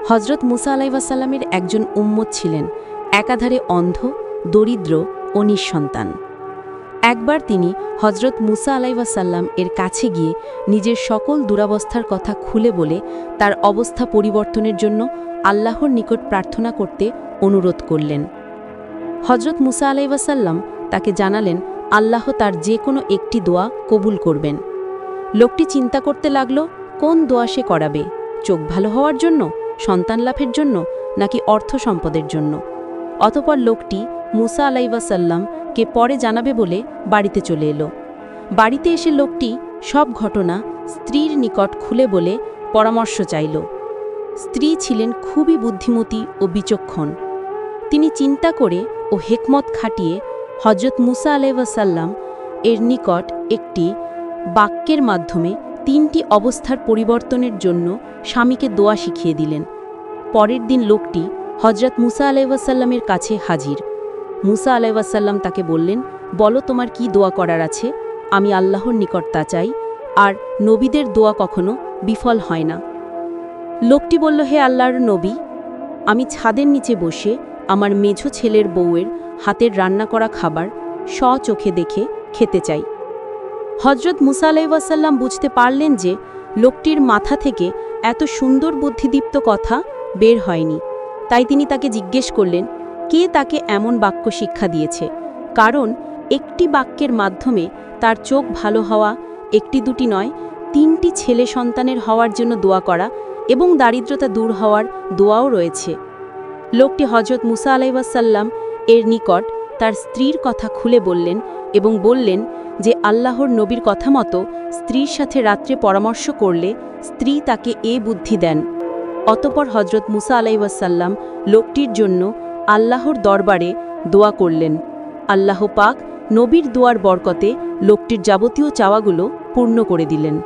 হজরত মুসা আলাইহিসসালামের একজন উম্মত ছিলেন, একাধারে অন্ধ, দরিদ্র ও নিঃসন্তান। একবার তিনি হজরত মুসা আলাইহিসসালাম এর কাছে গিয়ে নিজের সকল দুরাবস্থার কথা খুলে বলে তার অবস্থা পরিবর্তনের জন্য আল্লাহর নিকট প্রার্থনা করতে অনুরোধ করলেন। হজরত মুসা আলাইহিসসালাম তাকে জানালেন আল্লাহ তার যে কোনো একটি দোয়া কবুল করবেন। লোকটি চিন্তা করতে লাগল, কোন দোয়া সে করাবে, চোখ ভালো হওয়ার জন্য, সন্তান লাভের জন্য, নাকি অর্থ সম্পদের জন্য। অতঃপর লোকটি মুসা আলাইহিসসালামকে পরে জানাবে বলে বাড়িতে চলে এলো। বাড়িতে এসে লোকটি সব ঘটনা স্ত্রীর নিকট খুলে বলে পরামর্শ চাইল। স্ত্রী ছিলেন খুবই বুদ্ধিমতী ও বিচক্ষণ। তিনি চিন্তা করে ও হেকমত খাটিয়ে হজরত মুসা আলাইহিসসালাম এর নিকট একটি বাক্যের মাধ্যমে 3টি অবস্থার পরিবর্তনের জন্য স্বামীকে দোয়া শিখিয়ে দিলেন। পরের দিন লোকটি হজরত মুসা আলাইহিসসালামের কাছে হাজির। মুসা আলাইহিসসালাম তাকে বললেন, বলো তোমার কি দোয়া করার আছে, আমি আল্লাহর নিকট তা চাই, আর নবীদের দোয়া কখনো বিফল হয় না। লোকটি বলল, হে আল্লাহর নবী, আমি ছাদের নিচে বসে আমার মেঝো ছেলের বউয়ের হাতের রান্না করা খাবার স্বচোখে দেখে খেতে চাই। হজরত মুসা আলাইহিসসালাম বুঝতে পারলেন যে লোকটির মাথা থেকে এত সুন্দর বুদ্ধিদীপ্ত কথা বের হয়নি। তাই তিনি তাকে জিজ্ঞেস করলেন, কে তাকে এমন বাক্য শিক্ষা দিয়েছে? কারণ একটি বাক্যের মাধ্যমে তার চোখ ভালো হওয়া, একটি দুটি নয়, 3টি ছেলে সন্তানের হওয়ার জন্য দোয়া করা এবং দারিদ্রতা দূর হওয়ার দোয়াও রয়েছে। লোকটি হজরত মুসা আলাইহিসসালাম এর নিকট তার স্ত্রীর কথা খুলে বললেন এবং বললেন যে আল্লাহর নবীর কথা মতো স্ত্রীর সাথে রাত্রে পরামর্শ করলে স্ত্রী তাকে এ বুদ্ধি দেন। অতঃপর হজরত মুসা আলাইহিসসালাম লোকটির জন্য আল্লাহর দরবারে দোয়া করলেন। আল্লাহ পাক নবীর দোয়ার বরকতে লোকটির যাবতীয় চাওয়াগুলো পূর্ণ করে দিলেন।